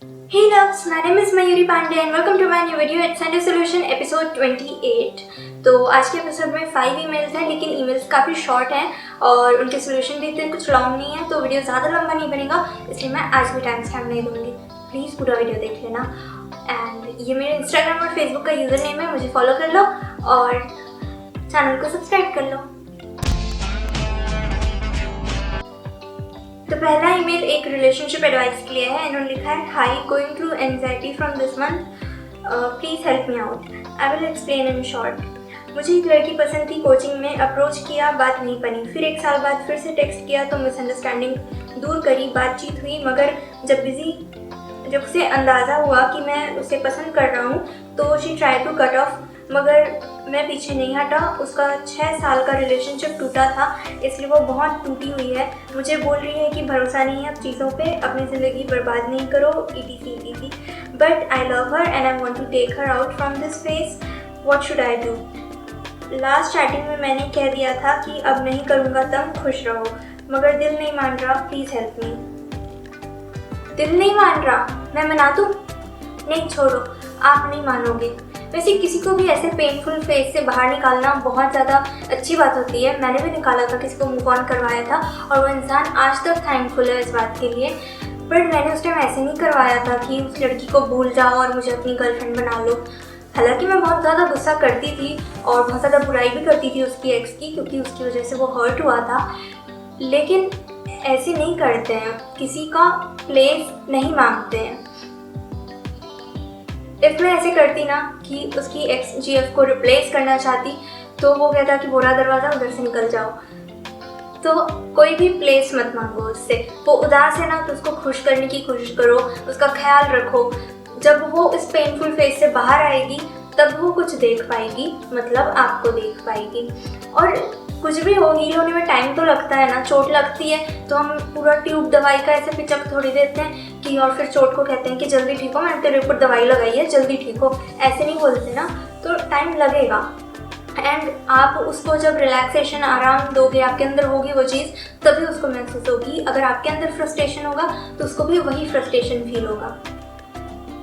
Hey loves, my name is Mayuri Pandey and welcome to my new video at Sunday Solution episode 28। तो आज के episode में 5 emails हैं, लेकिन emails काफ़ी शॉर्ट हैं और उनके सोल्यूशन भी इतने कुछ लॉन्ग नहीं है, तो वीडियो ज़्यादा लंबा नहीं बनेगा, इसलिए मैं आज भी टाइम स्टैम्प नहीं दूँगी। प्लीज़ पूरा वीडियो देख लेना। एंड ये मेरे इंस्टाग्राम और फेसबुक का यूज़र नेम है, मुझे फॉलो कर लो और चैनल को सब्सक्राइब कर लो। तो पहला ईमेल एक रिलेशनशिप एडवाइस के लिए है। इन्होंने लिखा है, high, going through anxiety from this month, please help me out. I will explain in short. मुझे एक लड़की पसंद थी, कोचिंग में अप्रोच किया, बात नहीं बनी। फिर 1 साल बाद फिर से टेक्स्ट किया तो मिसअंडरस्टैंडिंग दूर करी, बातचीत हुई, मगर जब उसे अंदाज़ा हुआ कि मैं उसे पसंद कर रहा हूँ तो she try to cut off, मगर मैं पीछे नहीं हटा। उसका 6 साल का रिलेशनशिप टूटा था, इसलिए वो बहुत टूटी हुई है। मुझे बोल रही है कि भरोसा नहीं है अब चीज़ों पे, अपनी ज़िंदगी बर्बाद नहीं करो, etc। But I love her and I want to take her out from this phase. What should I do? Last chatting में मैंने कह दिया था कि अब नहीं करूँगा, तुम खुश रहो, मगर दिल नहीं मान रहा। Please help me. दिल नहीं मान रहा, मैं मना दूँ? नहीं, छोड़ो, आप नहीं मानोगे। वैसे किसी को भी ऐसे पेनफुल फेज से बाहर निकालना बहुत ज़्यादा अच्छी बात होती है। मैंने भी निकाला था, किसी को मूव ऑन करवाया था और वो इंसान आज तक थैंकफुल है इस बात के लिए। बट मैंने उस टाइम ऐसे नहीं करवाया था कि उस लड़की को भूल जाओ और मुझे अपनी गर्लफ्रेंड बना लो। हालांकि मैं बहुत ज़्यादा गुस्सा करती थी और बहुत ज़्यादा बुराई भी करती थी उसकी एक्स की, क्योंकि उसकी वजह से वो हर्ट हुआ था। लेकिन ऐसे नहीं करते हैं, किसी का प्लेस नहीं मांगते हैं। इफ़ मैं ऐसे करती ना कि उसकी एक्स GF को रिप्लेस करना चाहती, तो वो कहता कि बुरा दरवाज़ा, उधर से निकल जाओ। तो कोई भी प्लेस मत मांगो उससे। वो उदास है ना, तो उसको खुश करने की कोशिश करो, उसका ख्याल रखो। जब वो इस पेनफुल फेज से बाहर आएगी तब वो कुछ देख पाएगी, मतलब आपको देख पाएगी। और कुछ भी हो, हील होने में टाइम तो लगता है ना। चोट लगती है तो हम पूरा ट्यूब दवाई का ऐसे पिचक थोड़ी देते हैं कि, और फिर चोट को कहते हैं कि जल्दी ठीक हो, मैंने तेरे ऊपर दवाई लगाई है, जल्दी ठीक हो। ऐसे नहीं बोलते ना, तो टाइम लगेगा। एंड आप उसको जब रिलैक्सेशन, आराम दोगे, आपके अंदर होगी वो चीज़, तभी उसको महसूस होगी। अगर आपके अंदर फ्रस्ट्रेशन होगा तो उसको भी वही फ्रस्ट्रेशन फील होगा।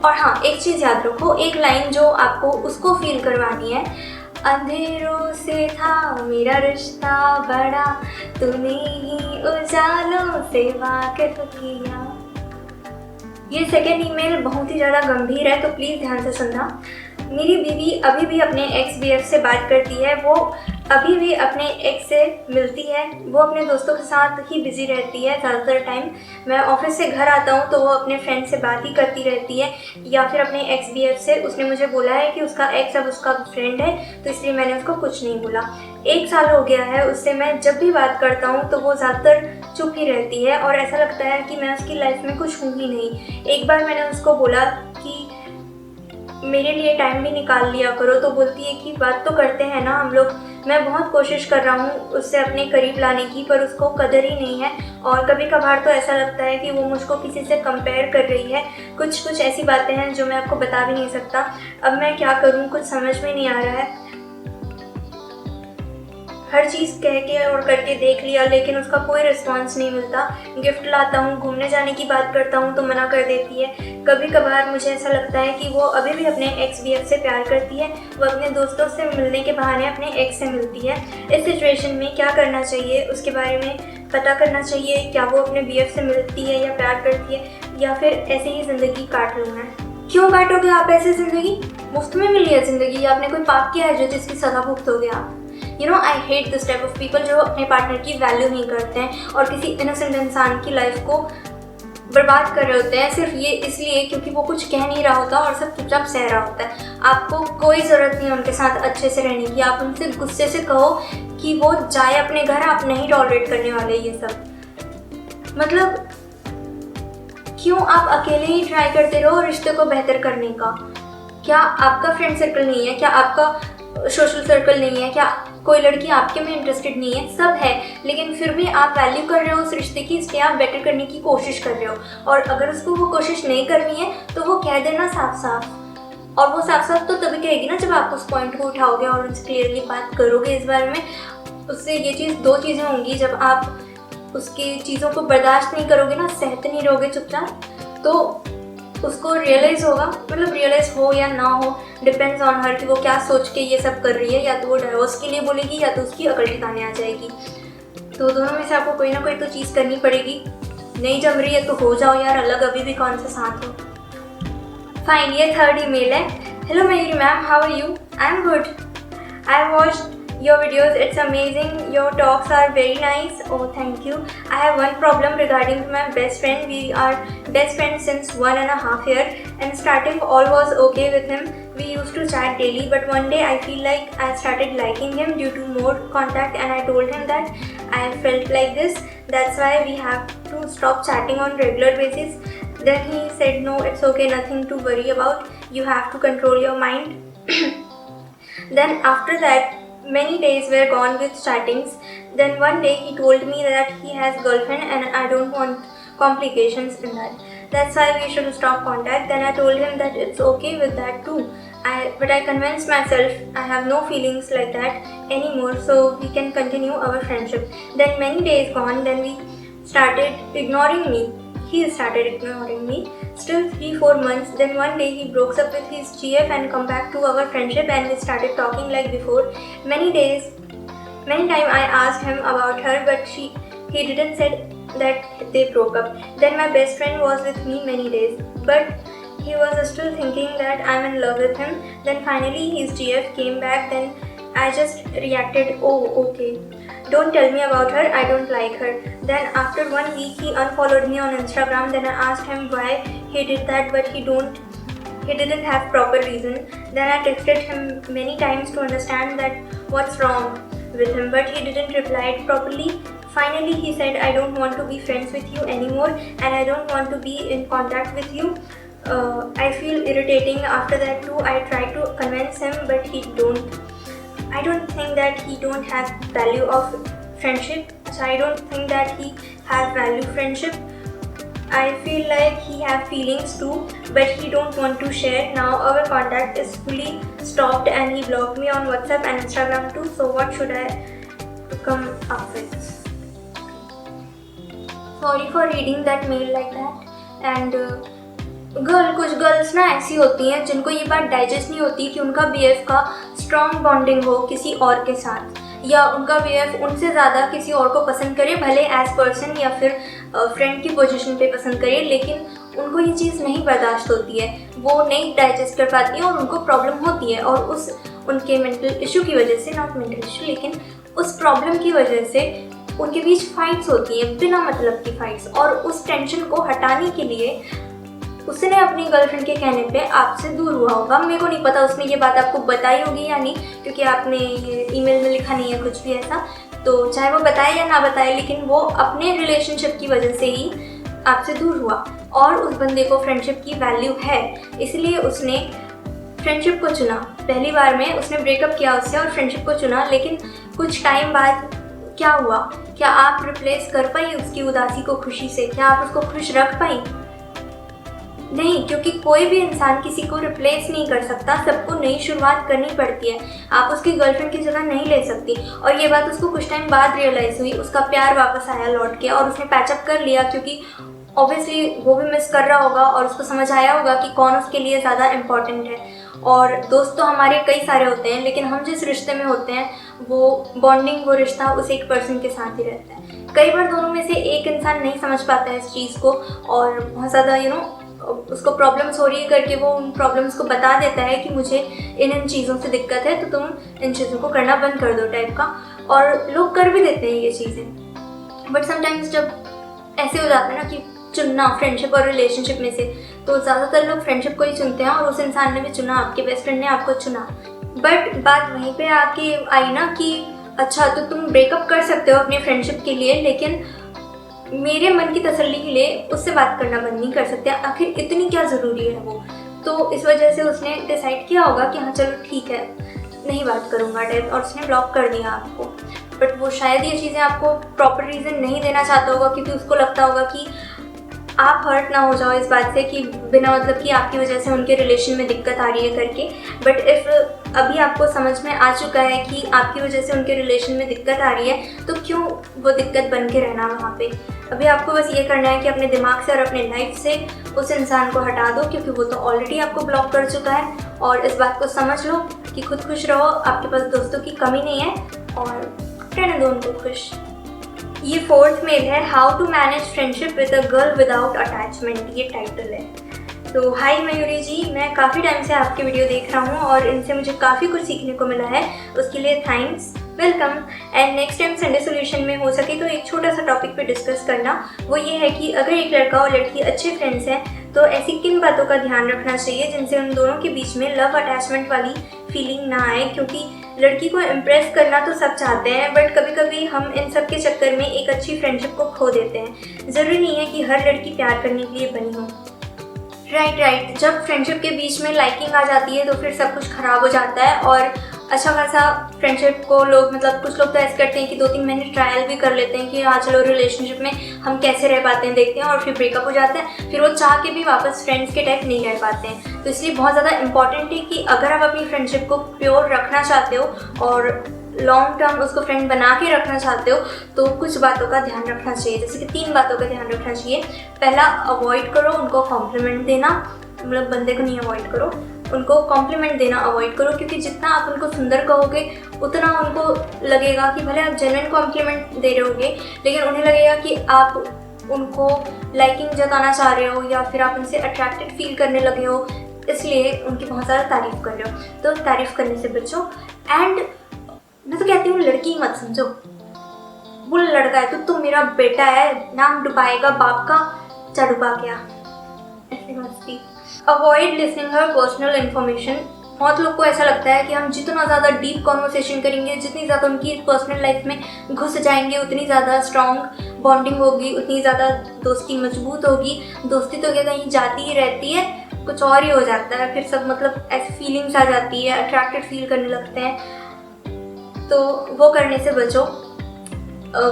और हाँ, एक चीज़ याद रखो, एक लाइन जो आपको उसको फील करवानी है, अंधेरों से था मेरा रिश्ता बड़ा, तूने ही उजालों से वाकिफ किया। ये सेकेंड ईमेल बहुत ही ज़्यादा गंभीर है, तो प्लीज़ ध्यान से सुनना। मेरी बीवी अभी भी अपने एक्स BF से बात करती है, वो अभी भी अपने एक्स से मिलती है, वो अपने दोस्तों के साथ ही बिज़ी रहती है ज़्यादातर टाइम। मैं ऑफिस से घर आता हूँ तो वो अपने फ्रेंड से बात ही करती रहती है, या फिर अपने एक्स BF से। उसने मुझे बोला है कि उसका एक्स अब उसका फ्रेंड है, तो इसलिए मैंने उसको कुछ नहीं बोला। 1 साल हो गया है उससे, मैं जब भी बात करता हूँ तो वो ज़्यादातर चुप ही रहती है और ऐसा लगता है कि मैं उसकी लाइफ में कुछ हूँ ही नहीं। एक बार मैंने उसको बोला कि मेरे लिए टाइम भी निकाल लिया करो, तो बोलती है कि बात तो करते हैं ना हम लोग। मैं बहुत कोशिश कर रहा हूँ उससे अपने करीब लाने की, पर उसको कदर ही नहीं है। और कभी कभार तो ऐसा लगता है कि वो मुझको किसी से कंपेयर कर रही है। कुछ ऐसी बातें हैं जो मैं आपको बता भी नहीं सकता। अब मैं क्या करूँ, कुछ समझ में नहीं आ रहा है। हर चीज़ कह के और करके देख लिया, लेकिन उसका कोई रिस्पांस नहीं मिलता। गिफ्ट लाता हूँ, घूमने जाने की बात करता हूँ तो मना कर देती है। कभी कभार मुझे ऐसा लगता है कि वो अभी भी अपने एक्स BF से प्यार करती है, वो अपने दोस्तों से मिलने के बहाने अपने एक्स से मिलती है। इस सिचुएशन में क्या करना चाहिए, उसके बारे में पता करना चाहिए। क्या वो अपने BF से मिलती है या प्यार करती है, या फिर ऐसे ही ज़िंदगी काट लूँ मैं? क्यों काटोगे आप ऐसे ज़िंदगी? मुफ्त में मिली है ज़िंदगी, आपने कोई पाप किया है जो जिसकी सज़ा भुगतोगे आप? I hate this type of people जो अपने पार्टनर की वैल्यू नहीं करते हैं और किसी इनोसेंट इंसान की लाइफ को बर्बाद कर रहे होते हैं, सिर्फ ये इसलिए क्योंकि वो कुछ कह नहीं रहा होता और सब चुपचाप सह रहा होता है। आपको कोई ज़रूरत नहीं है उनके साथ अच्छे से रहने की। आप उनसे गुस्से से कहो कि वो जाए अपने घर, आप नहीं टॉलरेट करने वाले ये सब। मतलब क्यों आप अकेले ही ट्राई करते रहो रिश्ते को बेहतर करने का? क्या आपका फ्रेंड सर्कल नहीं है? क्या आपका सोशल सर्कल नहीं है? क्या कोई लड़की आपके में इंटरेस्टेड नहीं है? सब है, लेकिन फिर भी आप वैल्यू कर रहे हो उस रिश्ते की, इसलिए आप बेटर करने की कोशिश कर रहे हो। और अगर उसको वो कोशिश नहीं करनी है तो वो कह देना साफ साफ। और वो साफ साफ तो तभी कहेगी ना जब आप उस पॉइंट को उठाओगे और उनसे क्लियरली बात करोगे इस बारे में। उससे ये चीज़, 2 चीज़ें होंगी। जब आप उसकी चीज़ों को बर्दाश्त नहीं करोगे ना, सहते नहीं रहोगे चुपचाप, तो उसको रियलाइज़ होगा, मतलब रियलाइज़ हो या ना हो, डिपेंड्स ऑन हर कि वो क्या सोच के ये सब कर रही है। या तो वो डाइवोर्स के लिए बोलेगी या तो उसकी अकल ठिकाने आ जाएगी। तो दोनों में से आपको कोई ना कोई तो चीज़ करनी पड़ेगी। नहीं जम रही है तो हो जाओ यार अलग, अभी भी कौन सा साथ हो। फाइन, ये थर्ड ईमेल है। Hello Mayuri ma'am, how are you? I am good. I watched your videos, it's amazing, your talks are very nice. Oh, thank you. I have one problem regarding my best friend. We are best friends since 1.5 years, and starting all was okay with him. We used to chat daily, but one day I feel like I started liking him due to more contact, and I told him that I felt like this, that's why we have to stop chatting on regular basis. Then he said no, it's okay, nothing to worry about, you have to control your mind. Then after that many days were gone with chattings. Then one day he told me that he has girlfriend and I don't want complications in that. That's why we should stop contact. Then I told him that it's okay with that too. But I convinced myself I have no feelings like that anymore, so we can continue our friendship. Then many days gone, then we started ignoring me. He started ignoring me. Still 3-4 months. Then one day he broke up with his GF and come back to our friendship, and we started talking like before. Many time I asked him about her, but he didn't said that they broke up. Then my best friend was with me many days, but he was still thinking that I'm in love with him. Then finally his GF came back. Then I just reacted, oh okay, don't tell me about her, I don't like her. Then after 1 week he unfollowed me on Instagram. Then I asked him why he did that, but he didn't have proper reason. Then I texted him many times to understand that what's wrong with him, but he didn't reply properly. Finally he said, I don't want to be friends with you anymore, and I don't want to be in contact with you. I feel irritating after that too. I tried to convince him, but I don't think that he don't have value of friendship. So I don't think that he has value friendship. I feel like he have feelings too, but he don't want to share. Now our contact is fully stopped, and he blocked me on WhatsApp and Instagram too. So what should I come up with? Sorry for reading that mail like that. And कुछ girls ना ऐसी होती हैं जिनको ये बात digest नहीं होती कि उनका बीएफ का स्ट्रॉन्ग बॉन्डिंग हो किसी और के साथ, या उनका बीएफ उनसे ज़्यादा किसी और को पसंद करे, भले एज पर्सन या फिर फ्रेंड की पोजीशन पे पसंद करे, लेकिन उनको ये चीज़ नहीं बर्दाश्त होती है, वो नहीं डाइजेस्ट कर पाती है और उनको प्रॉब्लम होती है। और उस उनके मेंटल इशू की वजह से, नॉट मेंटल इशू लेकिन उस प्रॉब्लम की वजह से उनके बीच फाइट्स होती हैं, बिना मतलब की फाइट्स। और उस टेंशन को हटाने के लिए उसने अपनी गर्लफ्रेंड के कहने पे आपसे दूर हुआ होगा। मेरे को नहीं पता उसने ये बात आपको बताई होगी या नहीं, क्योंकि आपने ये ईमेल में लिखा नहीं है कुछ भी ऐसा। तो चाहे वो बताए या ना बताए, लेकिन वो अपने रिलेशनशिप की वजह से ही आपसे दूर हुआ। और उस बंदे को फ्रेंडशिप की वैल्यू है, इसलिए उसने फ्रेंडशिप को चुना। पहली बार में उसने ब्रेकअप किया उससे और फ्रेंडशिप को चुना, लेकिन कुछ टाइम बाद क्या हुआ? क्या आप रिप्लेस कर पाई उसकी उदासी को खुशी से? क्या आप उसको खुश रख पाई? नहीं, क्योंकि कोई भी इंसान किसी को रिप्लेस नहीं कर सकता, सबको नई शुरुआत करनी पड़ती है। आप उसकी गर्लफ्रेंड की जगह नहीं ले सकती। और ये बात उसको कुछ टाइम बाद रियलाइज़ हुई, उसका प्यार वापस आया लौट के, और उसने पैचअप कर लिया, क्योंकि ऑब्वियसली वो भी मिस कर रहा होगा और उसको समझ आया होगा कि कौन उसके लिए ज़्यादा इम्पॉर्टेंट है। और दोस्त तो हमारे कई सारे होते हैं, लेकिन हम जिस रिश्ते में होते हैं वो बॉन्डिंग, वो रिश्ता उस एक पर्सन के साथ ही रहता है। कई बार दोनों में से एक इंसान नहीं समझ पाता है इस चीज़ को, और बहुत ज़्यादा उसको प्रॉब्लम्स हो रही है करके वो उन प्रॉब्लम्स को बता देता है कि मुझे इन चीज़ों से दिक्कत है, तो तुम इन चीज़ों को करना बंद कर दो टाइप का। और लोग कर भी देते हैं ये चीज़ें। बट समटाइम्स जब ऐसे हो जाता है ना कि चुनना फ्रेंडशिप और रिलेशनशिप में से, तो ज़्यादातर लोग फ्रेंडशिप को ही चुनते हैं, और उस इंसान ने भी चुना, आपके बेस्ट फ्रेंड ने आपको चुना। बट बात वहीं पे आके आई ना कि अच्छा तो तुम ब्रेकअप कर सकते हो अपनी फ्रेंडशिप के लिए, लेकिन मेरे मन की तसल्ली के लिए उससे बात करना बंद नहीं कर सकते। आखिर इतनी क्या ज़रूरी है वो? तो इस वजह से उसने डिसाइड किया होगा कि हाँ चलो ठीक है, नहीं बात करूँगा टाइप, और उसने ब्लॉक कर दिया आपको। बट वो शायद ये चीज़ें आपको प्रॉपर रीज़न नहीं देना चाहता होगा, क्योंकि उसको लगता होगा कि आप हर्ट ना हो जाओ इस बात से कि बिना मतलब कि आपकी वजह से उनके रिलेशन में दिक्कत आ रही है करके। बट इफ़ अभी आपको समझ में आ चुका है कि आपकी वजह से उनके रिलेशन में दिक्कत आ रही है, तो क्यों वो दिक्कत बन के रहना वहाँ पे। अभी आपको बस ये करना है कि अपने दिमाग से और अपने लाइफ से उस इंसान को हटा दो, क्योंकि वो तो ऑलरेडी आपको ब्लॉक कर चुका है। और इस बात को समझ लो कि खुद खुश रहो, आपके पास दोस्तों की कमी नहीं है, और रहने दो उनको खुश। ये 4th मेल है, how to manage friendship with a girl without attachment, ये टाइटल है। तो हाय मयूरी जी, मैं काफ़ी टाइम से आपके वीडियो देख रहा हूँ और इनसे मुझे काफ़ी कुछ सीखने को मिला है, उसके लिए thanks, welcome. And next time Sunday solution में हो सके तो एक छोटा सा टॉपिक पे डिस्कस करना, वो ये है कि अगर एक लड़का और लड़की अच्छे फ्रेंड्स हैं तो ऐसी किन बातों का ध्यान रखना चाहिए जिनसे उन दोनों के बीच में लव अटैचमेंट वाली फीलिंग ना आए। क्योंकि लड़की को इम्प्रेस करना तो सब चाहते हैं, बट कभी कभी हम इन सब के चक्कर में एक अच्छी फ्रेंडशिप को खो देते हैं। ज़रूरी नहीं है कि हर लड़की प्यार करने के लिए बनी हो। राइट। जब फ्रेंडशिप के बीच में लाइकिंग आ जाती है तो फिर सब कुछ ख़राब हो जाता है। और अच्छा खासा फ्रेंडशिप को लोग, मतलब कुछ लोग तो ऐसे करते हैं कि 2-3 महीने ट्रायल भी कर लेते हैं कि हाँ चलो रिलेशनशिप में हम कैसे रह पाते हैं देखते हैं, और फिर ब्रेकअप हो जाता है, फिर वो चाह के भी वापस फ्रेंड्स के टाइप नहीं रह पाते हैं। तो इसलिए बहुत ज़्यादा इंपॉर्टेंट है कि अगर आप अपनी फ्रेंडशिप को प्योर रखना चाहते हो और लॉन्ग टर्म उसको फ्रेंड बना के रखना चाहते हो, तो कुछ बातों का ध्यान रखना चाहिए। जैसे कि 3 बातों का ध्यान रखना चाहिए। पहला, अवॉइड करो उनको कॉम्प्लीमेंट देना, मतलब बंदे को नहीं अवॉइड करो, उनको कॉम्प्लीमेंट देना अवॉइड करो। क्योंकि जितना आप उनको सुंदर कहोगे उतना उनको लगेगा कि भले आप जेन्युइन कॉम्प्लीमेंट दे रहे होगे, लेकिन उन्हें लगेगा कि आप उनको लाइकिंग जताना चाह रहे हो या फिर आप उनसे अट्रैक्टेड फील करने लगे हो, इसलिए उनकी बहुत ज़्यादा तारीफ़ कर रहे हो। तो तारीफ़ करने से बचो। एंड मैं तो कहती हूँ लड़की मत समझो, वो लड़का है तो मेरा बेटा है, नाम डुबाएगा बाप का, जा डुबा क्या, ऐसे मस्ती। अवॉइड लिसनिंग हर पर्सनल इन्फॉर्मेशन। बहुत लोग को ऐसा लगता है कि हम जितना ज़्यादा डीप कॉन्वर्सेशन करेंगे, जितनी ज़्यादा उनकी पर्सनल लाइफ में घुस जाएंगे, उतनी ज़्यादा स्ट्रॉन्ग बॉन्डिंग होगी, उतनी ज़्यादा दोस्ती मजबूत होगी। दोस्ती तो क्या कहीं जाती ही रहती है, कुछ और ही हो जाता है, फिर सब मतलब ऐसी फीलिंग्स आ जाती है, अट्रैक्टेड फील करने लगते हैं। तो वो करने से बचो।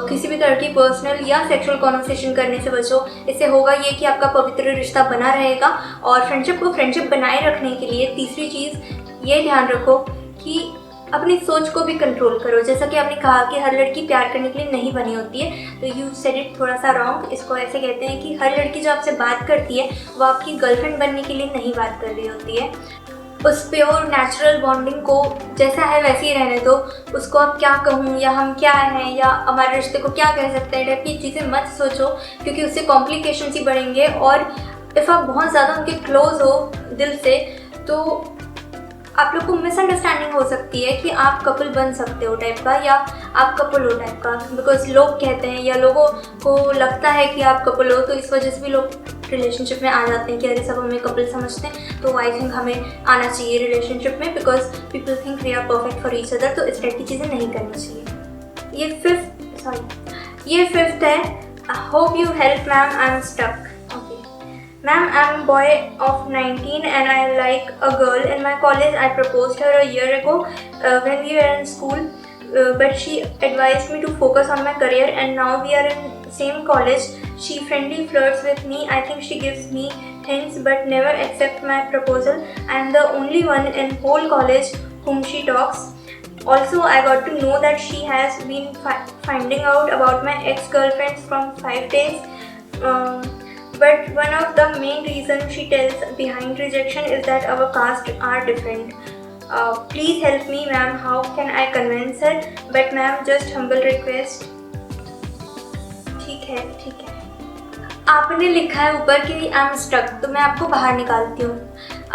किसी भी तरह की पर्सनल या सेक्सुअल कॉन्वर्सेशन करने से बचो। इससे होगा ये कि आपका पवित्र रिश्ता बना रहेगा। और फ्रेंडशिप को फ्रेंडशिप बनाए रखने के लिए तीसरी चीज़ ये ध्यान रखो कि अपनी सोच को भी कंट्रोल करो। जैसा कि आपने कहा कि हर लड़की प्यार करने के लिए नहीं बनी होती है, तो यू सेड इट थोड़ा सा रॉन्ग। इसको ऐसे कहते हैं कि हर लड़की जो आपसे बात करती है वो आपकी गर्लफ्रेंड बनने के लिए नहीं बात कर रही होती है। उस प्योर नेचुरल बॉन्डिंग को जैसा है वैसे ही रहने दो। उसको अब क्या कहूँ या हम क्या हैं या हमारे रिश्ते को क्या कह सकते हैं टाइप की चीज़ें मत सोचो, क्योंकि उससे कॉम्प्लिकेशंस ही बढ़ेंगे। और इफ़ आप बहुत ज़्यादा उनके क्लोज हो दिल से, तो आप लोग को मिसअंडरस्टैंडिंग हो सकती है कि आप कपल बन सकते हो टाइप का, या आप कपल हो टाइप का। बिकॉज लोग कहते हैं या लोगों को लगता है कि आप कपल हो, तो इस वजह से भी लोग रिलेशनशिप में आ जाते हैं कि अरे सब हमें कपल समझते हैं, तो आई थिंक हमें आना चाहिए रिलेशनशिप में, because people think we are perfect for each other. तो इस टाइप की चीज़ें नहीं करनी चाहिए। ये फिफ्थ है, hope you help ma'am, I am stuck. Ma'am, I'm a boy of 19 and I like a girl. In my college, I proposed her a year ago when we were in school, but she advised me to focus on my career, and now we are in same college. She friendly flirts with me. I think she gives me hints but never accepts my proposal. I'm the only one in whole college whom she talks. Also, I got to know that she has been finding out about my ex-girlfriends from 5 days. But one of the main reasons she tells behind rejection is that our caste are different. Please help me, ma'am. How can I convince her? But ma'am, just humble request. ठीक है। आपने लिखा है ऊपर कि आई am stuck, तो मैं आपको बाहर निकालती हूँ।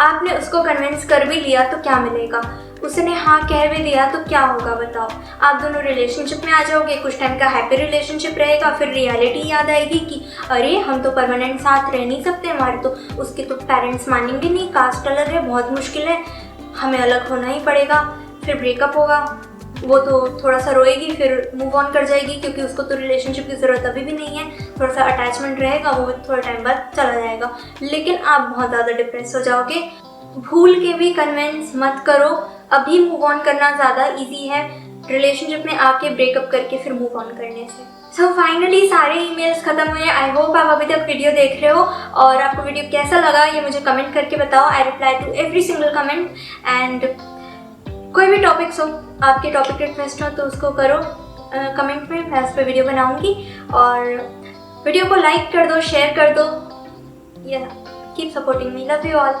आपने उसको कन्विंस कर भी लिया तो क्या मिलेगा? उसने हाँ कह भी दिया तो क्या होगा बताओ? आप दोनों रिलेशनशिप में आ जाओगे, कुछ टाइम का हैप्पी रिलेशनशिप रहेगा, फिर रियलिटी याद आएगी कि अरे हम तो परमानेंट साथ रह नहीं सकते, हमारे तो उसके तो पेरेंट्स मानेंगे नहीं, कास्ट अलग है, बहुत मुश्किल है, हमें अलग होना ही पड़ेगा। फिर ब्रेकअप होगा, वो तो थोड़ा सा रोएगी, फिर मूव ऑन कर जाएगी क्योंकि उसको तो रिलेशनशिप की ज़रूरत अभी भी नहीं है, थोड़ा सा अटैचमेंट रहेगा, वो थोड़ा टाइम बाद चला जाएगा। लेकिन आप बहुत ज़्यादा डिप्रेस हो जाओगे। भूल के भी कन्विंस मत करो, अभी मूव ऑन करना ज़्यादा इजी है रिलेशनशिप में आके ब्रेकअप करके फिर मूव ऑन करने से। सो फाइनली सारे ईमेल्स खत्म हुए। आई होप आप अभी तक वीडियो देख रहे हो और आपको वीडियो कैसा लगा ये मुझे कमेंट करके बताओ। I reply to every single comment and कोई भी टॉपिक्स हो, आपके टॉपिक रिक्वेस्ट हो तो उसको करो कमेंट में, मैं उस पर वीडियो बनाऊंगी। और वीडियो को लाइक कर दो, शेयर कर दो। या keep supporting me, love you all.